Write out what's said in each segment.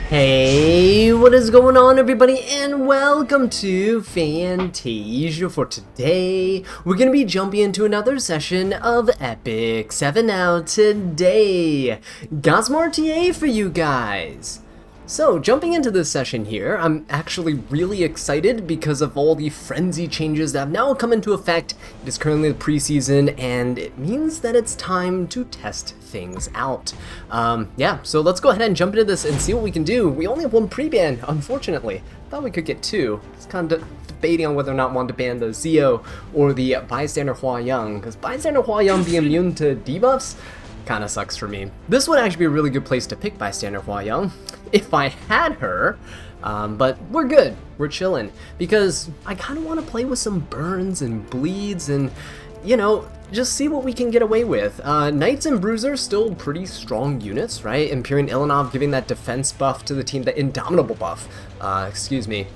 Hey, what is going on everybody, and welcome to Fantasia. For today, we're going to be jumping into another session of Epic 7 out today. Got some RTA for you guys. So, jumping into this session here, I'm actually really excited because of all the frenzy changes that have now come into effect. It is currently the preseason, and it means that it's time to test things out. Yeah, so let's go ahead and jump into this and see what we can do. We only have one pre-ban, unfortunately. Thought we could get two. It's kind of debating on whether or not I want to ban the Zio or the Bystander Hua Young, because Bystander Hua Young being immune to debuffs kind of sucks for me. This would actually be a really good place to pick Bystander Hua Young if I had her, but we're good. We're chilling because I kind of want to play with some burns and bleeds and, you know, just see what we can get away with. Knights and Bruisers still pretty strong units, right? Empyrean Ilanov giving that defense buff to the team, the Indomitable buff, excuse me.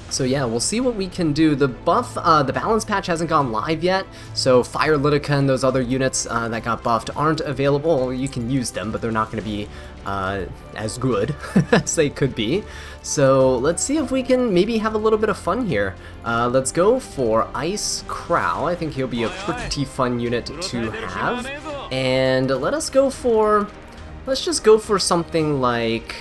So yeah, we'll see what we can do. The buff, the balance patch hasn't gone live yet, so Fire Litica and those other units that got buffed aren't available. You can use them, but they're not going to be as good as they could be. So let's see if we can maybe have a little bit of fun here. Let's go for Ice Crow. I think he'll be a pretty fun unit to have. And let's just go for something like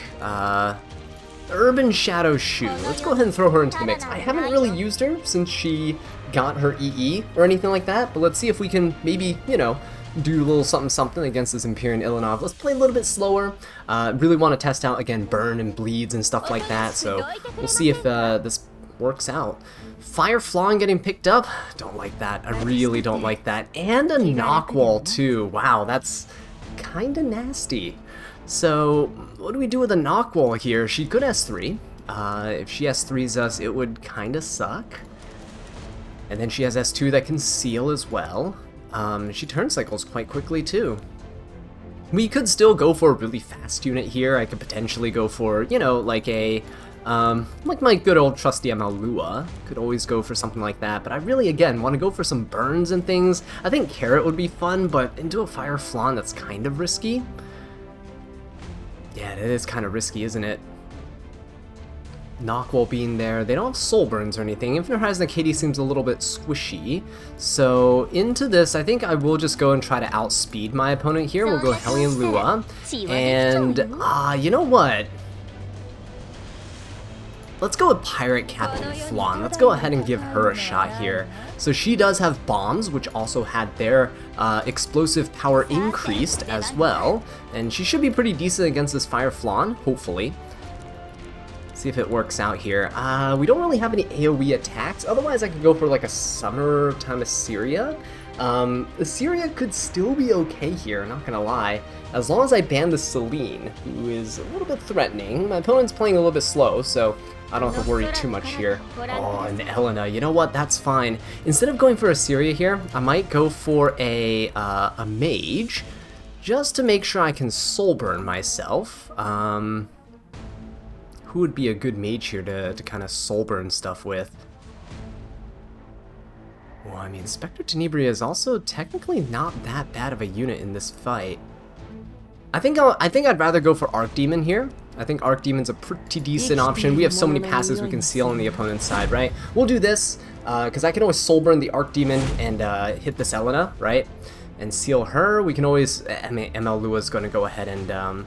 Urban Shadow Shoe. Let's go ahead and throw her into the mix. I haven't really used her since she got her EE or anything like that, but let's see if we can maybe, you know, do a little something against this Empyrean Ilanov. Let's play a little bit slower. Really want to test out, again, burn and bleeds and stuff like that, so we'll see if this works out. Fire Flawing getting picked up. Don't like that. I really don't like that. And a knock wall too. Wow, that's kind of nasty. So, what do we do with a knock wall here? She could S3. If she S3s us, it would kind of suck. And then she has S2 that can seal as well. She turn cycles quite quickly too. We could still go for a really fast unit here. I could potentially go for, you know, like a, like my good old trusty Amalua. Could always go for something like that, but I really, again, want to go for some burns and things. I think Carrot would be fun, but into a Fire Flan, that's kind of risky. Yeah, it is kind of risky, isn't it? Knockwall being there. They don't have soul burns or anything. Infinite Horizon Katie seems a little bit squishy. So into this, I think I will just go and try to outspeed my opponent here. We'll go Hellion Lua. And, you know what? Let's go with Pirate Captain Flan. Let's go ahead and give her a shot here. So she does have bombs, which also had their explosive power increased as well. And she should be pretty decent against this Fire Flan, hopefully. See if it works out here. We don't really have any AoE attacks. Otherwise, I could go for like a Summertime Assyria. Assyria could still be okay here, not gonna lie. As long as I ban the Celine, who is a little bit threatening. My opponent's playing a little bit slow, so I don't have to worry too much here. Oh, and Elena, you know what? That's fine. Instead of going for Assyria here, I might go for a mage, just to make sure I can soul burn myself. Who would be a good mage here to kind of soul burn stuff with? Well, I mean, Spectre Tenebria is also technically not that bad of a unit in this fight. I think I'd rather go for Archdemon here. I think Archdemon's a pretty decent option. We have so many passes we can seal on the opponent's side, right? We'll do this, because I can always soul burn the Archdemon and hit this Elena, right? And seal her. We can always, I mean, ML Lua's going to go ahead and,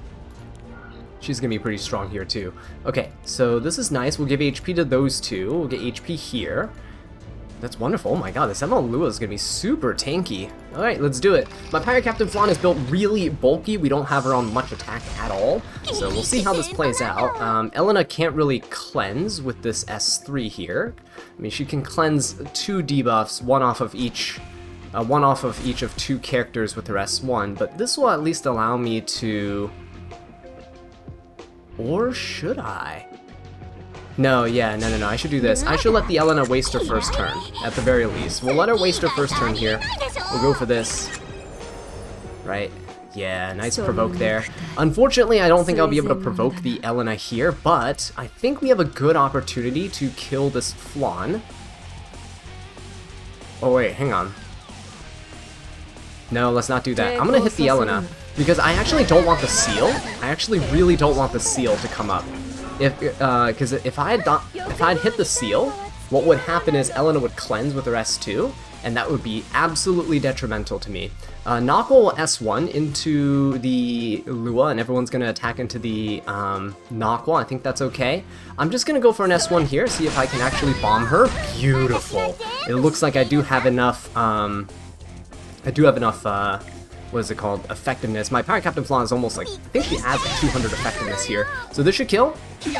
she's going to be pretty strong here too. Okay, so this is nice. We'll give HP to those two. We'll get HP here. That's wonderful. Oh my god, this ML Lua is going to be super tanky. Alright, let's do it. My Pirate Captain Flan is built really bulky. We don't have her on much attack at all. So we'll see how this plays out. Elena can't really cleanse with this S3 here. I mean, she can cleanse 2 debuffs, one off of each of 2 characters with her S1, but this will at least allow me to... Or should I? No, yeah, no, I should do this. I should let the Elena waste her first turn, at the very least. We'll let her waste her first turn here. We'll go for this. Right? Yeah, nice provoke there. Unfortunately, I don't think I'll be able to provoke the Elena here, but I think we have a good opportunity to kill this Flan. Oh wait, hang on. No, let's not do that. I'm gonna hit the Elena. because I actually don't want the seal. I actually really don't want the seal to come up. Because if I had hit the seal, what would happen is Elena would cleanse with her S2, and that would be absolutely detrimental to me. Nako will S1 into the Lua, and everyone's going to attack into the Nako. I think that's okay. I'm just going to go for an S1 here, see if I can actually bomb her. Beautiful. It looks like I do have enough, what is it called? Effectiveness. My Pirate Captain Flan is almost like, I think she has like 200 effectiveness here. So this should kill.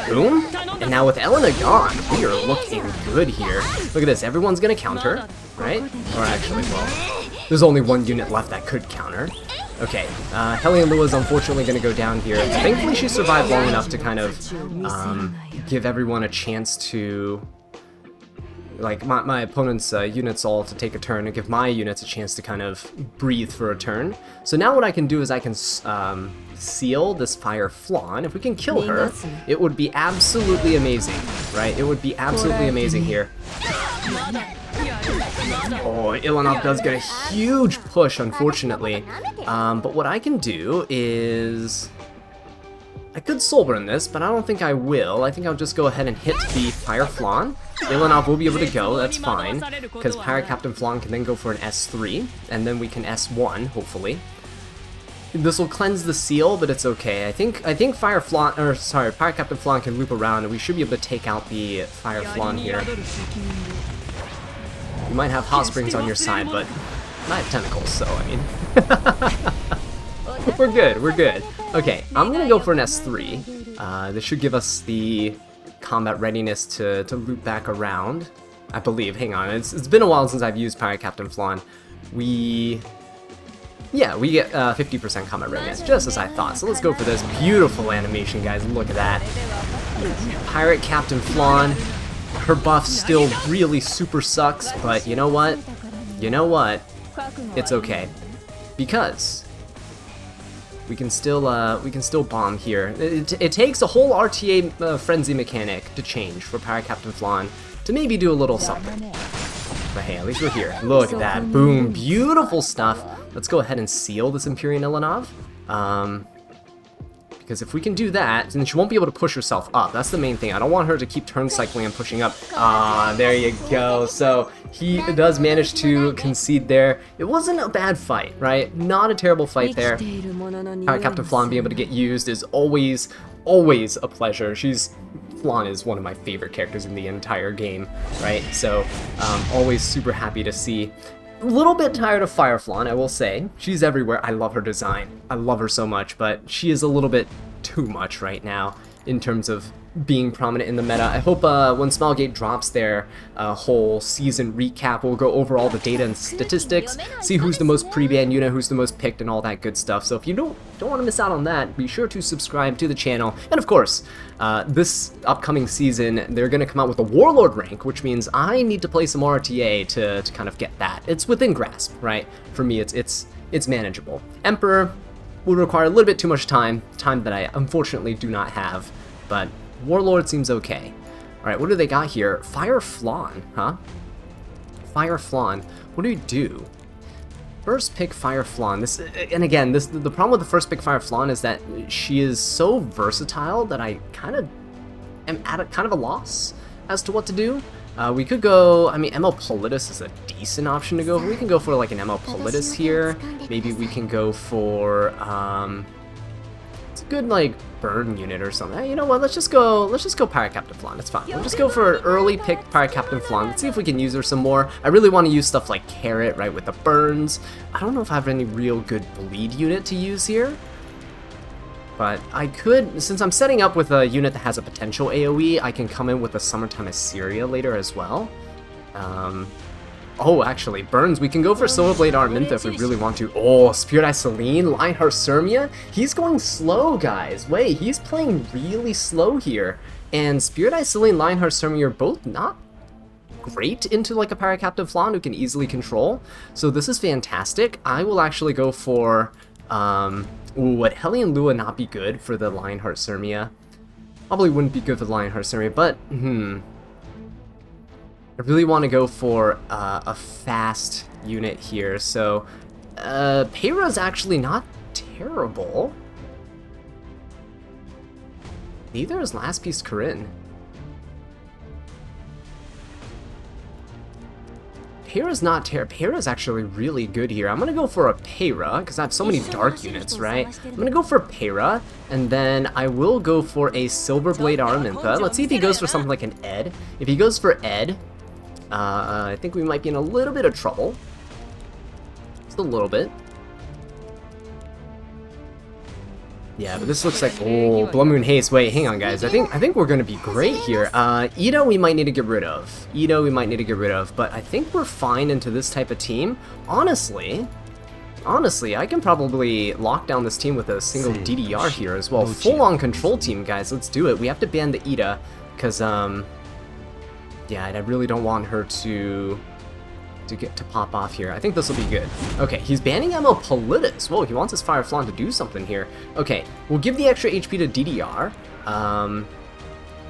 Boom. And now with Elena gone, we are looking good here. Look at this. Everyone's going to counter, right? Or actually, well, there's only one unit left that could counter. Okay. Hellion Lua is unfortunately going to go down here. Thankfully, she survived long enough to kind of give everyone a chance to... like my opponent's units all to take a turn and give my units a chance to kind of breathe for a turn. So now what I can do is I can seal this Fire Flan. If we can kill her, it would be absolutely amazing, right? It would be absolutely amazing here. Oh, Ilanov does get a huge push, unfortunately. But what I can do is... I could Soulburn this, but I don't think I will. I think I'll just go ahead and hit the Fire Flan. Ilanov will be able to go, that's fine, because Pirate Captain Flan can then go for an S3, and then we can S1, hopefully. This will cleanse the seal, but it's okay. I think Pirate Captain Flan can loop around, and we should be able to take out the Fire Flan here. You might have Hot Springs on your side, but I have tentacles, so I mean... We're good, we're good. Okay, I'm gonna go for an S3. This should give us the combat readiness to loop back around, I believe. Hang on, it's been a while since I've used Pirate Captain Flan. We get 50% combat readiness, just as I thought. So let's go for this beautiful animation, guys. Look at that. Pirate Captain Flan. Her buff still really super sucks, but you know what? You know what? It's okay, because we can still bomb here. It takes a whole RTA frenzy mechanic to change for Pirate Captain Flan to maybe do a little something. But hey, at least we're here. Look at that. Boom. Beautiful stuff. Let's go ahead and seal this Empyrean Ilanov. Because if we can do that, then she won't be able to push herself up. That's the main thing. I don't want her to keep turn cycling and pushing up. Ah, there you go. So he does manage to concede there. It wasn't a bad fight, right? Not a terrible fight there. Captain Flan being able to get used is always a pleasure. Flan is one of my favorite characters in the entire game, right? So always super happy to see. A little bit tired of Fire Flan, I will say. She's everywhere. I love her design. I love her so much, but she is a little bit too much right now in terms of being prominent in the meta. I hope when Smilegate drops their whole season recap, we'll go over all the data and statistics, see who's the most pre-banned unit, who's the most picked, and all that good stuff. So if you don't want to miss out on that, be sure to subscribe to the channel. And of course, this upcoming season, they're going to come out with a Warlord rank, which means I need to play some RTA to kind of get that. It's within grasp, right? For me, it's manageable. Emperor would require a little bit too much time that I unfortunately do not have, but Warlord seems okay. Alright, what do they got here? Fire Flan, huh? Fire Flan. What do we do? First pick Fire Flan. And again, the problem with the first pick Fire Flan is that she is so versatile that I kind of am at a loss as to what to do. We could go, I mean, ML Politis is a decent option to go for. We can go for like an ML Politis here. Maybe we can go for, it's a good like burn unit or something. Hey, you know what, let's just go Pirate Captain Flan, it's fine. We'll just go for an early pick Pirate Captain Flan. Let's see if we can use her some more. I really want to use stuff like Carrot, right, with the burns. I don't know if I have any real good bleed unit to use here. But I could, since I'm setting up with a unit that has a potential AoE, I can come in with a Summertime Assyria later as well. Oh, actually, burns. We can go for Silverblade Armintha if we really want to. Oh, Spirit Eye Selene, Lionheart Sirmia. He's going slow, guys. Wait, he's playing really slow here. And Spirit Eye Selene, Lionheart Sirmia are both not great into like a Pirate Captain Flan who can easily control. So this is fantastic. I will actually go for... would Hellion Lua not be good for the Lionheart Sirmia? Probably wouldn't be good for the Lionheart Sirmia, but, I really want to go for a fast unit here, so Peyra's actually not terrible. Neither is last piece Corinne. Pyrrha's not terrible. Pyrrha's actually really good here. I'm gonna go for a Pyrrha, because I have so many dark units, right? I'm gonna go for Pyrrha, and then I will go for a Silverblade Araminta. Let's see if he goes for something like an Ed. If he goes for Ed, I think we might be in a little bit of trouble. Just a little bit. Yeah, but this looks like, oh, Blood Moon Haste. Wait, hang on, guys. I think we're gonna be great here. Ito we might need to get rid of. But I think we're fine into this type of team. Honestly, I can probably lock down this team with a single DDR here as well. Full-on control team, guys. Let's do it. We have to ban the Ida, because, yeah, I really don't want her to pop off here. I think this will be good. Okay, he's banning Amopolitus. Whoa, he wants his Fire Flan to do something here. Okay, we'll give the extra HP to DDR.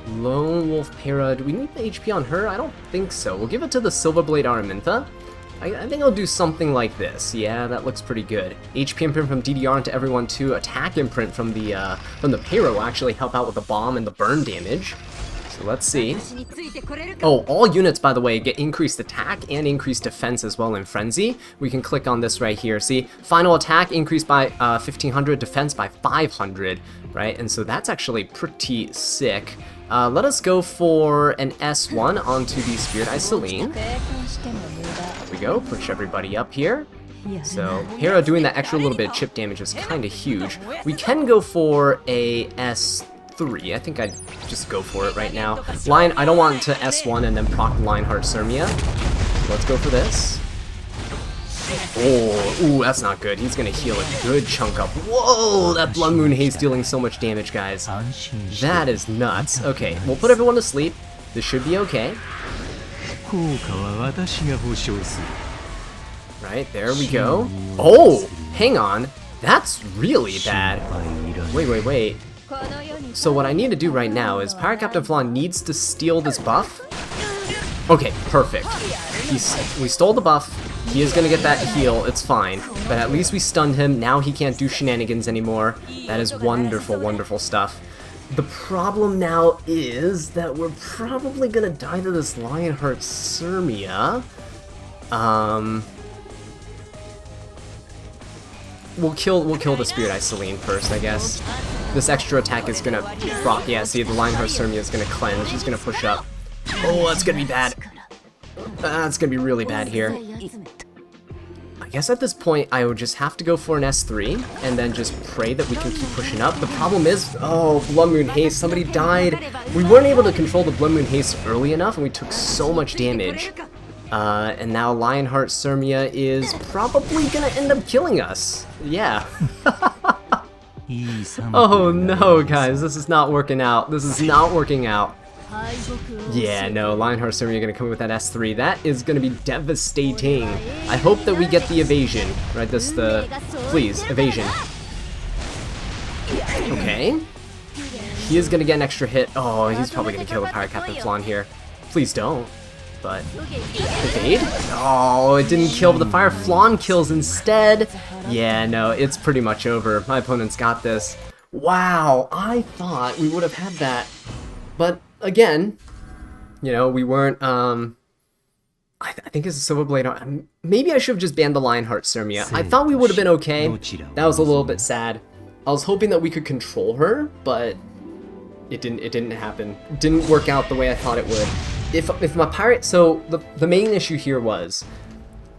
Lone Wolf Para, do we need the HP on her? I don't think so. We'll give it to the Silverblade Araminta. I think I'll do something like this. Yeah, that looks pretty good. HP imprint from DDR into everyone too. Attack imprint from the Para will actually help out with the bomb and the burn damage. So let's see. Oh, all units, by the way, get increased attack and increased defense as well in Frenzy. We can click on this right here. See, final attack increased by 1500, defense by 500, right? And so that's actually pretty sick. Let us go for an S1 onto the Spirit Eye Celine. There we go, push everybody up here. So, Hera doing that extra little bit of chip damage is kind of huge. We can go for a S3. I think I'd just go for it right now. I don't want to S1 and then proc Lionheart Sirmia. So let's go for this. Oh, ooh, that's not good. He's gonna heal a good chunk up. Whoa, that Blood Moon Haze dealing so much damage, guys. That is nuts. Okay, we'll put everyone to sleep. This should be okay. Right, there we go. Oh, hang on. That's really bad. Wait. So what I need to do right now is Pirate Captain Flan needs to steal this buff. Okay, perfect. We stole the buff. He is gonna get that heal, it's fine. But at least we stunned him, now he can't do shenanigans anymore. That is wonderful, wonderful stuff. The problem now is that we're probably gonna die to this Lionheart Sirmia. We'll kill the Spirit Eye Celine first, I guess. This extra attack is gonna proc. Yeah, see, the Lionheart Sirmia is gonna cleanse. She's gonna push up. Oh, that's gonna be bad. That's gonna be really bad here. I guess at this point, I would just have to go for an S3, and then just pray that we can keep pushing up. The problem is, oh, Blood Moon Haste, somebody died. We weren't able to control the Blood Moon Haste early enough, and we took so much damage. And now Lionheart Sirmia is probably gonna end up killing us. Yeah. Oh no, guys, this is not working out. This is not working out. Yeah, no, Lionheart Sirmia gonna come in with that S3. That is gonna be devastating. I hope that we get the evasion. Right, please, evasion. Okay. He is gonna get an extra hit. Oh, he's probably gonna kill the Pirate Captain Flan here. Please don't. But evade? Oh, it didn't kill, but the Fire Flan kills instead. Yeah, no, it's pretty much over. My opponent's got this. Wow, I thought we would have had that. But again, you know, we weren't, I think it's a Silverblade. Maybe I should have just banned the Lionheart Sirmia. I thought we would have been okay. That was a little bit sad. I was hoping that we could control her, but it didn't happen. It didn't work out the way I thought it would. If my pirate, so the main issue here was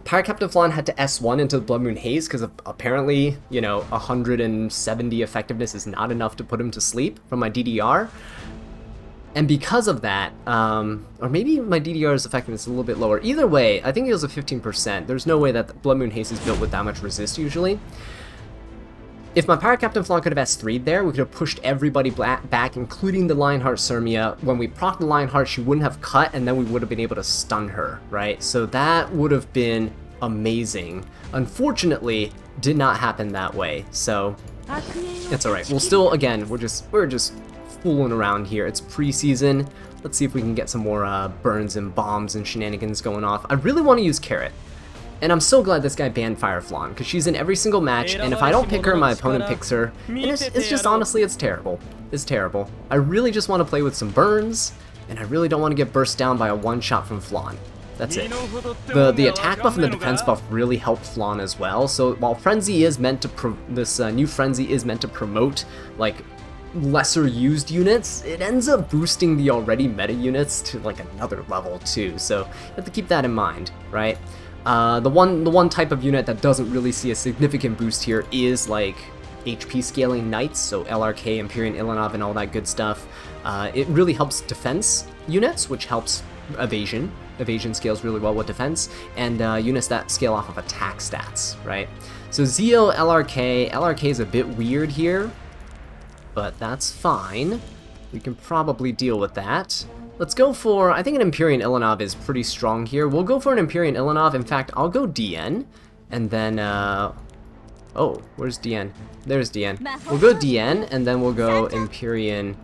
Pirate Captain Flan had to S1 into the Blood Moon Haze because apparently, you know, 170 effectiveness is not enough to put him to sleep from my DDR. And because of that, or maybe my DDR's effectiveness is a little bit lower. Either way, I think it was a 15%. There's no way that the Blood Moon Haze is built with that much resist usually. If my Pirate Captain Flan could have S3'd there, we could have pushed everybody back, including the Lionheart Sirmia. When we proc the Lionheart, she wouldn't have cut, and then we would have been able to stun her, right? So that would have been amazing. Unfortunately, did not happen that way, so it's alright. We'll still, again, we're just fooling around here. It's preseason. Let's see if we can get some more burns and bombs and shenanigans going off. I really want to use Carrot. And I'm so glad this guy banned Fireflon, because she's in every single match, and if I don't pick her, my opponent picks her. And it's just, honestly, it's terrible. It's terrible. I really just want to play with some burns, and I really don't want to get burst down by a one-shot from Flan. That's it. The attack buff and the defense buff really helped Flan as well, so while Frenzy is meant to new Frenzy is meant to promote, like, lesser used units, it ends up boosting the already meta units to, like, another level too, so you have to keep that in mind, right? The one type of unit that doesn't really see a significant boost here is like HP scaling knights, so LRK, Empyrean Ilanov, and all that good stuff. It really helps defense units, which helps evasion. Evasion scales really well with defense, and units that scale off of attack stats, right? So Zeo, LRK is a bit weird here, but that's fine. We can probably deal with that. Let's go for, I think an Empyrean Ilanov is pretty strong here. We'll go for an Empyrean Ilanov. In fact, I'll go DN, and then, oh, where's DN? There's DN. We'll go DN, and then we'll go Empyrean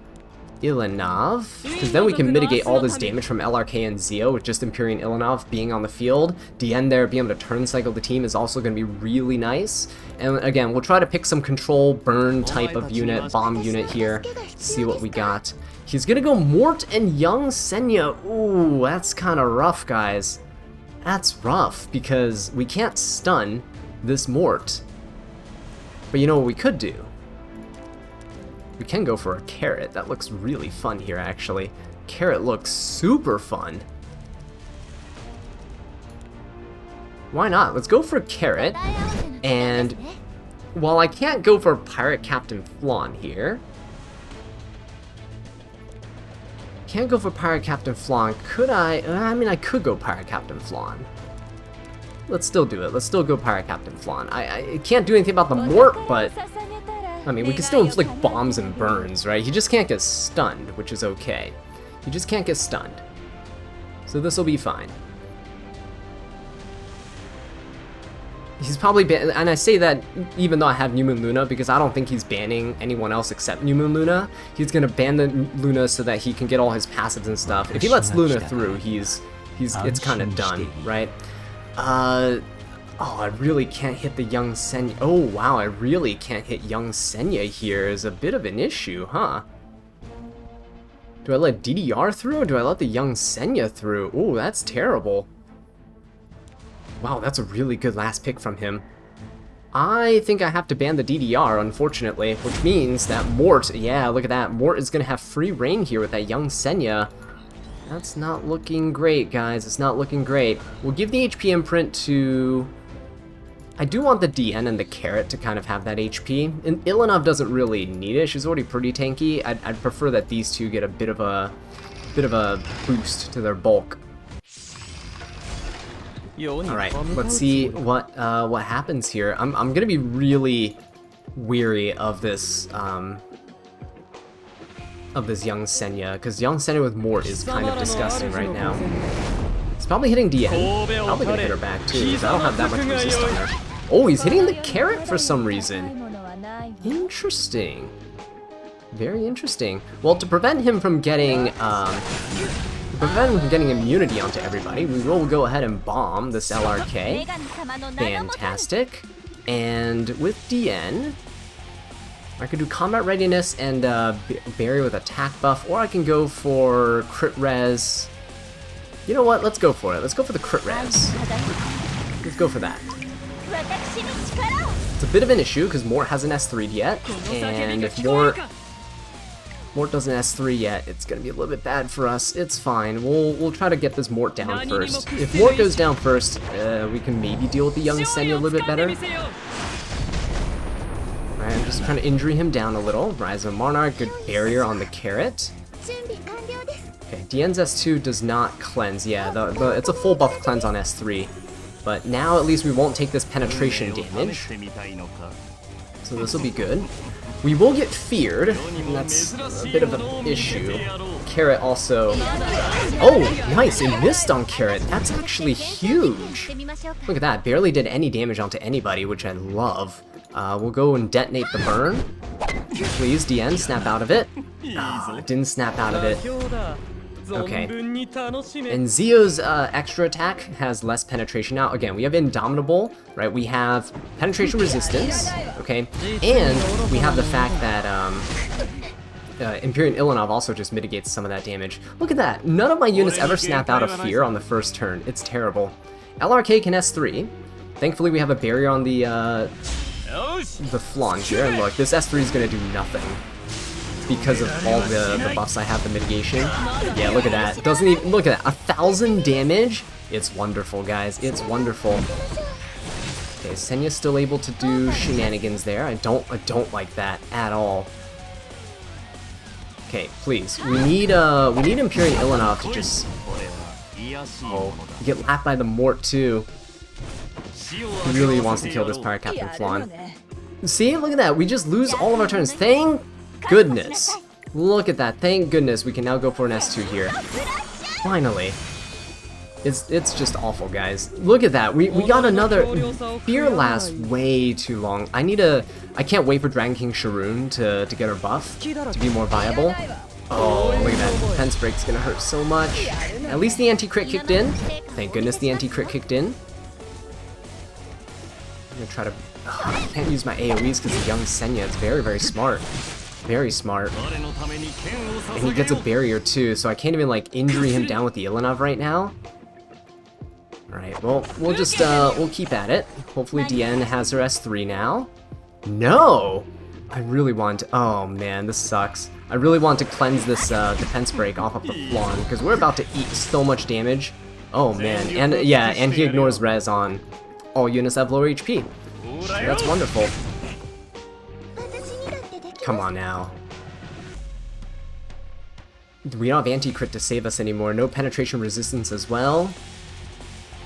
Ilanov, because then we can mitigate all this damage from LRK and Zeo with just Empyrean Ilanov being on the field. DN there, being able to turn cycle the team is also going to be really nice. And again, we'll try to pick some control, burn type of unit, bomb unit here, see what we got. He's going to go Mort and Young Senya. Ooh, that's kind of rough, guys. That's rough, because we can't stun this Mort. But you know what we could do? We can go for a carrot. That looks really fun here, actually. Carrot looks super fun. Why not? Let's go for a carrot. And while I can't go for Pirate Captain Flan here, can't go for Pirate Captain Flan. Could I? I mean, I could go Pirate Captain Flan. Let's still do it. Let's still go Pirate Captain Flan. I can't do anything about the Mort, but I mean, we can still inflict bombs and burns, right? He just can't get stunned, which is okay. He just can't get stunned. So this will be fine. He's probably and I say that even though I have New Moon Luna, because I don't think he's banning anyone else except New Moon Luna. He's gonna ban the Luna so that he can get all his passives and stuff. If he lets Luna through, it's kind of done, right? Oh, I really can't hit the Young Senya. Oh, wow, I really can't hit Young Senya here is a bit of an issue, huh? Do I let DDR through, or do I let the Young Senya through? Oh, that's terrible. Wow, that's a really good last pick from him. I think I have to ban the DDR, unfortunately, which means that Mort, yeah, look at that. Mort is going to have free reign here with that Young Senya. That's not looking great, guys. It's not looking great. We'll give the HP imprint to... I do want the DN and the carrot to kind of have that HP. And Ilanov doesn't really need it. She's already pretty tanky. I'd prefer that these two get a bit of a boost to their bulk. Alright, let's see what happens here. I'm gonna be really weary of this Young Senya, because Young Senya with Mort is kind of disgusting right now. He's probably hitting DN. Probably gonna hit her back too, because I don't have that much resist on her. Oh, he's hitting the carrot for some reason. Interesting. Very interesting. Well, to prevent him from getting immunity onto everybody, we will go ahead and bomb this LRK. Fantastic. And with DN, I could do combat readiness and barrier with attack buff, or I can go for crit res. You know what? Let's go for it. Let's go for the crit res. Let's go for that. It's a bit of an issue because Mort hasn't S3'd yet, and if Mort doesn't S3 yet, it's gonna be a little bit bad for us. It's fine. We'll try to get this Mort down first. If Mort goes down first, we can maybe deal with the Young Senya a little bit better. Alright, I'm just trying to injury him down a little. Rise of Monarch, good barrier on the carrot. Okay, DN's S2 does not cleanse. Yeah, it's a full buff cleanse on S3. But now at least we won't take this penetration damage. So this will be good. We will get feared, and that's a bit of an issue. Carrot also... Oh, nice, it missed on Carrot. That's actually huge. Look at that, barely did any damage onto anybody, which I love. We'll go and detonate the burn. Please, DN, snap out of it. Oh, it didn't snap out of it. Okay. And Zio's extra attack has less penetration now. Again, we have Indomitable, right? We have penetration resistance, okay? And we have the fact that Imperial Ilanov also just mitigates some of that damage. Look at that. None of my units ever snap out of fear on the first turn. It's terrible. LRK can S3. Thankfully, we have a barrier on the flange here. And look, this S3 is going to do nothing because of all the buffs I have, the mitigation. Yeah, look at that. Doesn't even, look at that. 1,000 damage. It's wonderful, guys. It's wonderful. Okay, Senya's still able to do shenanigans there. I don't like that at all. Okay, please. We need Imperial Ilanov to just get lapped by the Mort too. He really wants to kill this Pirate Captain Flan. See, look at that. We just lose all of our turns. Thank goodness. Look at that. Thank goodness we can now go for an S2 here. Finally. It's just awful, guys. Look at that. We got another. Fear lasts way too long. I can't wait for Dragon King Sharoon to get her buff to be more viable. Oh, look at that. Defense break's gonna hurt so much. At least the anti-crit kicked in. Thank goodness the anti-crit kicked in. I'm gonna try to. I can't use my AoEs because the young Senya is very, very smart. Very smart. And he gets a barrier too, so I can't even like injury him down with the Ilanov right now. Alright, well, we'll just, we'll keep at it. Hopefully DN has her S3 now. No! I really want to, oh man, this sucks. I really want to cleanse this defense break off of the Flan, because we're about to eat so much damage. Oh man, and yeah, and he ignores res on all units that have lower HP. That's wonderful. Come on now. We don't have anti-crit to save us anymore. No penetration resistance as well.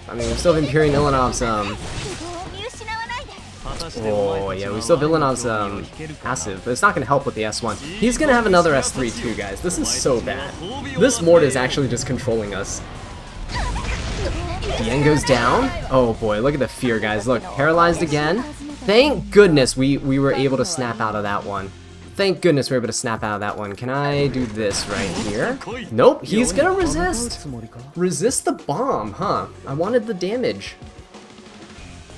I mean, we still have Imperial Ilanov's, oh, yeah, we still have Ilanov's, passive, but it's not gonna help with the S1. He's gonna have another S3 too, guys. This is so bad. This Mort is actually just controlling us. Dien goes down. Oh boy, look at the fear, guys. Look, paralyzed again. Thank goodness we were able to snap out of that one. Thank goodness we were able to snap out of that one. Can I do this right here? Nope, he's gonna resist. Resist the bomb, huh? I wanted the damage.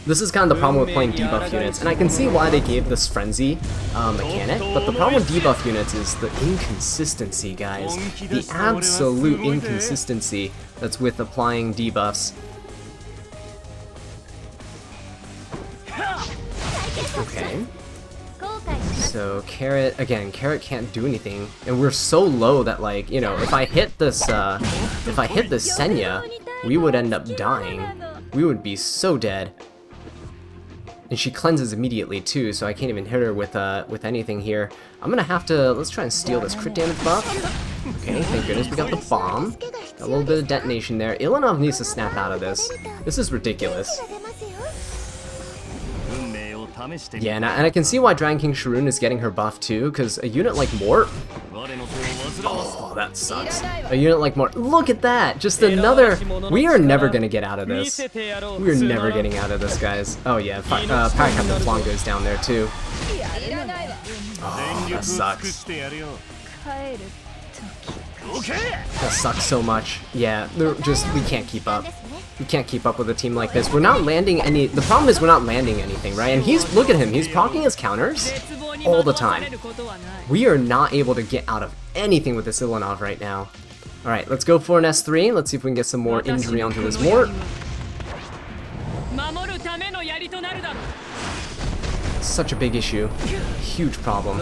This is kind of the problem with playing debuff units, and I can see why they gave this frenzy mechanic, but the problem with debuff units is the inconsistency, guys. The absolute inconsistency that's with applying debuffs. Okay. So Carrot, again, Carrot can't do anything, and we're so low that, like, you know, if I hit this Senya, we would end up dying. We would be so dead. And she cleanses immediately too, so I can't even hit her with anything here. I'm gonna have to, let's try and steal this crit damage buff. Okay, thank goodness we got the bomb. Got a little bit of detonation there. Ilanov needs to snap out of this. This is ridiculous. Yeah, and I can see why Dragon King Sharoon is getting her buff too, because a unit like Mort... Oh, that sucks. A unit like Mort... Look at that! Just another... We are never going to get out of this. We are never getting out of this, guys. Oh yeah, Pirate Captain Flan goes down there too. Oh, that sucks. That sucks so much. Yeah, we can't keep up. We can't keep up with a team like this. We're not landing any... The problem is we're not landing anything, right? And look at him, he's proccing his counters all the time. We are not able to get out of anything with this Ilanov right now. Alright, let's go for an S3. Let's see if we can get some more injury onto this Mort. Such a big issue. Huge problem.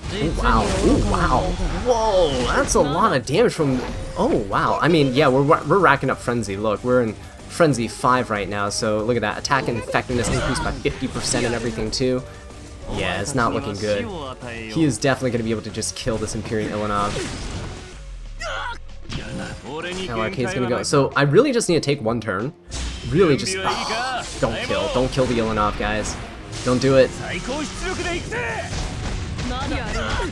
Oh wow, oh wow, whoa, that's a lot of damage from, oh wow, I mean, yeah, we're racking up Frenzy, look, we're in Frenzy 5 right now, so look at that, attack and effectiveness increased by 50% and everything too. Yeah, it's not looking good. He is definitely going to be able to just kill this Imperial Ilanov. LRK is going to go, so I really just need to take one turn, really just, don't kill the Ilanov, guys, don't do it.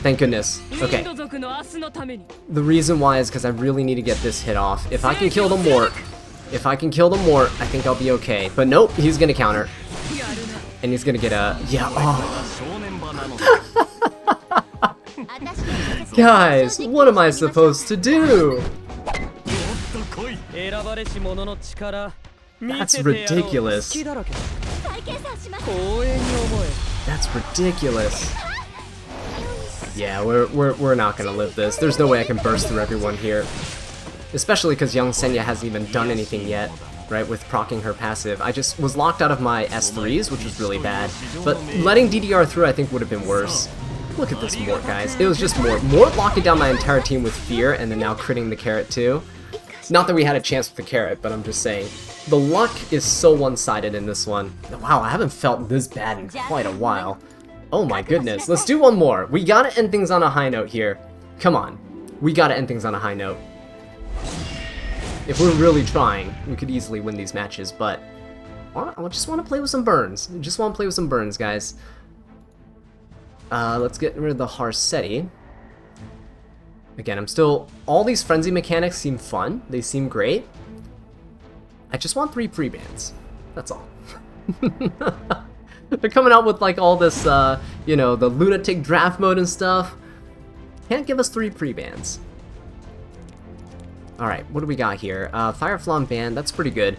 Thank goodness. Okay. The reason why is because I really need to get this hit off. If I can kill the Mort, I think I'll be okay. But nope, he's gonna counter. And he's gonna get a... Yeah, oh. Guys, what am I supposed to do? That's ridiculous. That's ridiculous. Yeah, we're not gonna live this. There's no way I can burst through everyone here. Especially because young Senya hasn't even done anything yet, right, with proccing her passive. I just was locked out of my S3s, which was really bad. But letting DDR through I think would have been worse. Look at this Mort, guys. It was just Mort. Mort locking down my entire team with fear and then now critting the carrot too. Not that we had a chance with the carrot, but I'm just saying. The luck is so one-sided in this one. Wow, I haven't felt this bad in quite a while. Oh my goodness. Let's do one more. We gotta end things on a high note here. Come on. We gotta end things on a high note. If we're really trying, we could easily win these matches, but I just want to play with some burns. Just want to play with some burns, guys. Let's get rid of the Harsetti. Again, I'm still... All these frenzy mechanics seem fun. They seem great. I just want 3 pre-bans. That's all. They're coming out with like all this, you know, the lunatic draft mode and stuff. Can't give us 3 pre-bans. Alright, what do we got here? Fireflawn Band, that's pretty good.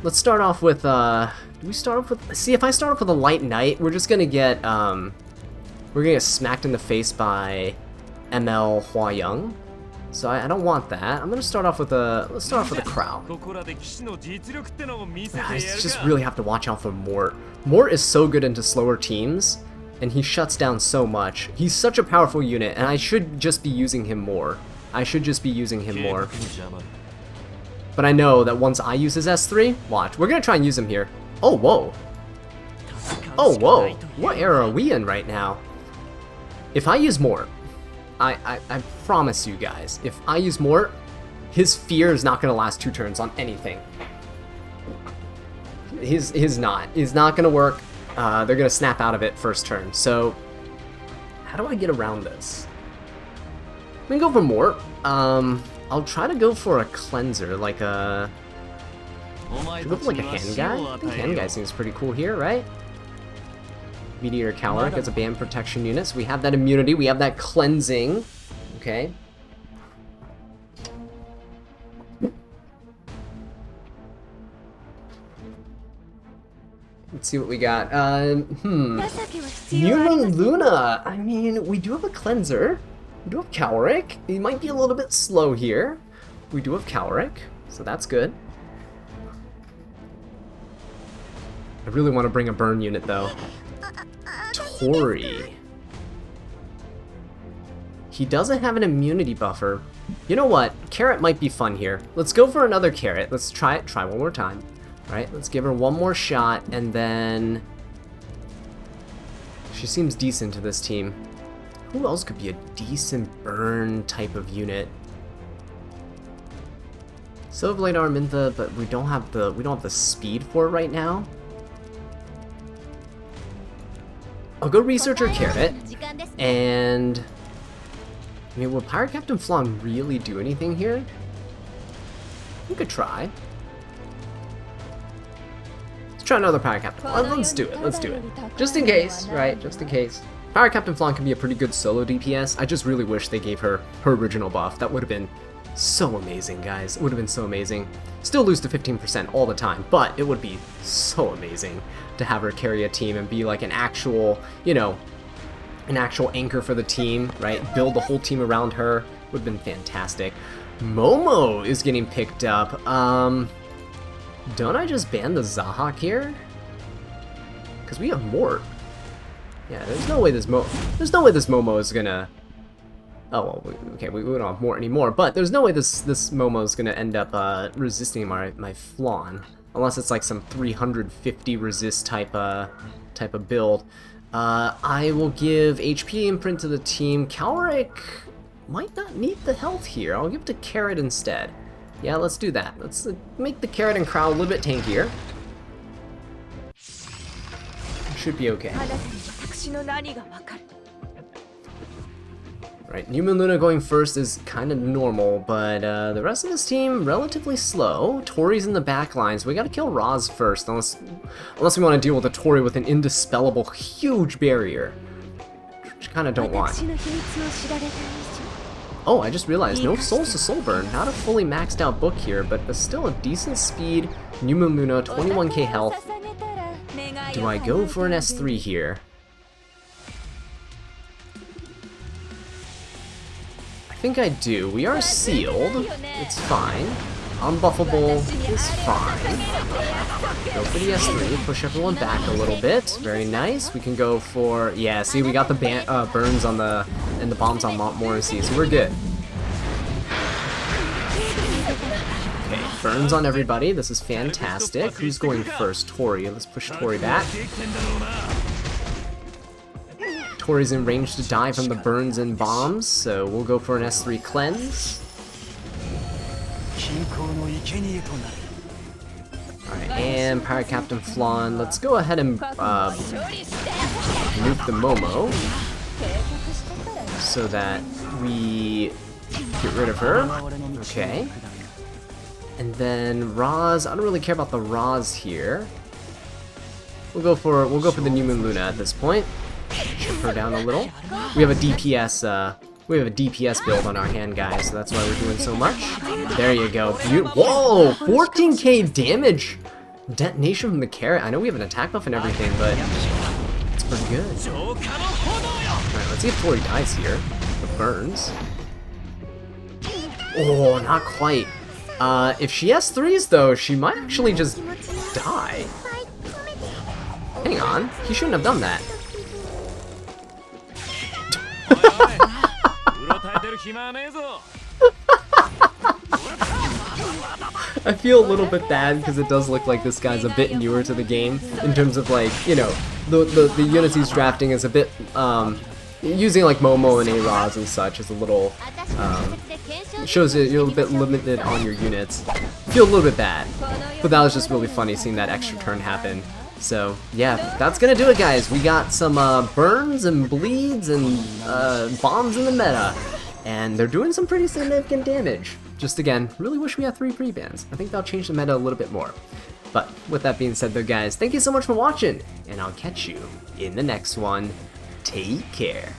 Let's start off with, do we start off with... See, if I start off with a Light Knight, we're just gonna get, we're gonna get smacked in the face by ML Hua-Young. So I don't want that. I'm gonna start off with a... Let's start off with a Crow. I just really have to watch out for Mort. Mort is so good into slower teams, and he shuts down so much. He's such a powerful unit, and I should just be using him more. I should just be using him more. But I know that once I use his S3, watch, we're gonna try and use him here. Oh, whoa. Oh, whoa. What era are we in right now? If I use Mort, I promise you guys, if I use Mort, his fear is not gonna last 2 turns on anything. He's not gonna work. They're gonna snap out of it first turn. So, how do I get around this? I'm gonna go for Mort. I'll try to go for a cleanser, like a... Should we go for like a hand guy? I think hand guy seems pretty cool here, right? Meteor Caloric as a band protection unit, so we have that immunity, we have that cleansing. Okay. Let's see what we got. Numa Luna! I mean, we do have a cleanser. We do have Caloric. He might be a little bit slow here. We do have Caloric, so that's good. I really want to bring a burn unit though. Tori. He doesn't have an immunity buffer. You know what? Carrot might be fun here. Let's go for another carrot. Let's try it. Try one more time. Alright, let's give her one more shot, and then... She seems decent to this team. Who else could be a decent burn type of unit? Silverblade Armintha, but we don't have the speed for it right now. I'll go research her carrot, and I mean, will Pirate Captain Flan really do anything here? We could try. Let's try another Pirate Captain Flan. Let's do it. Let's do it. Just in case, right? Just in case. Pirate Captain Flan can be a pretty good solo DPS. I just really wish they gave her her original buff. That would have been so amazing, guys. It would have been so amazing. Still lose to 15% all the time, but it would be so amazing to have her carry a team and be like an actual, you know, an actual anchor for the team, right? Build the whole team around her. Would have been fantastic. Momo is getting picked up. Don't I just ban the Zahak here? Because we have Mort. Yeah, there's no way this Momo is gonna... Oh, well, okay, we don't have Mort anymore, but there's no way this Momo is gonna end up resisting my Flan. Unless it's like some 350 resist type of build. I will give HP imprint to the team. Caloric might not need the health here. I'll give it to Carrot instead. Yeah, let's do that. Let's make the Carrot and Crow a little bit tankier. Should be okay. Right, Newman Luna going first is kind of normal, but the rest of this team relatively slow. Tori's in the back line, so we gotta kill Roz first, unless we want to deal with a Tori with an indispellable huge barrier. which I kind of don't want. Oh, I just realized, no souls to soul burn. Not a fully maxed out book here, but still a decent speed. New Moon Luna, 21k health. Do I go for an S3 here? I think I do. We are sealed. It's fine. Unbuffable is fine. Go for the S3, push everyone back a little bit. Very nice. We can go for, yeah, see, we got the burns on the, and the bombs on Montmorency, so we're good. Okay, burns on everybody. This is fantastic. Who's going first? Tori. Let's push Tori back. Tori's in range to die from the burns and bombs, so we'll go for an S3 cleanse. Alright, and Pirate Captain Flan. Let's go ahead and nuke the Momo so that we get rid of her. Okay. And then Roz. I don't really care about the Roz here. We'll go for the New Moon Luna at this point. Chip her down a little. We have a DPS build on our hand, guys, so that's why we're doing so much. There you go. Whoa! 14k damage! Detonation from the carrot. I know we have an attack buff and everything, but it's pretty good. Alright, let's see if Tori dies here. The burns. Oh, not quite. If she has threes, though, she might actually just die. Hang on. He shouldn't have done that. I feel a little bit bad because it does look like this guy's a bit newer to the game in terms of, like, you know, the units he's drafting is a bit using like Momo and A-Roz and such is a little shows that you're a bit limited on your units. I feel a little bit bad, but that was just really funny seeing that extra turn happen. So yeah, that's gonna do it, guys. We got some burns and bleeds and bombs in the meta, and they're doing some pretty significant damage. Just again, really wish we had 3 pre-bans. I think that'll change the meta a little bit more. But with that being said though, guys, thank you so much for watching, and I'll catch you in the next one. Take care.